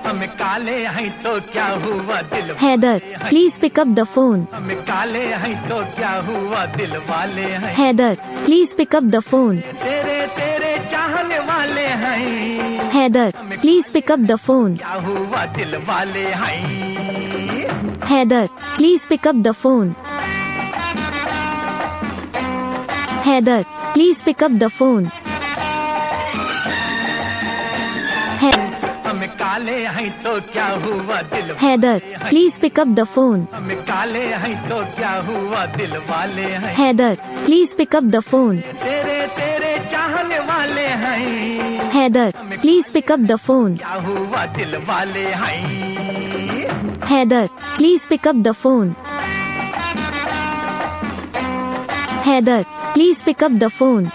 हम काले हैं तो क्या हुआ दिल Haider, please pick up the phone. हम काले हैं तो क्या हुआ दिल वाले हैं। Haider, please pick up the phone. तेरे तेरे चाहने वाले हैं। Haider, please pick up the phone. क्या हुआ दिल वाले हैं। Haider, please pick up the phone. Haider, please pick up the phone. हम काले हैं तो क्या हुआ दिल Haider, please pick up the phone. हम काले हैं तो क्या हुआ दिल वाले हैं। Haider, please pick up the phone. तेरे तेरे चाहने वाले हैं। Haider, please pick up the phone. क्या हुआ दिल वाले हैं। Haider, please pick up the phone. Haider, please pick up the phone.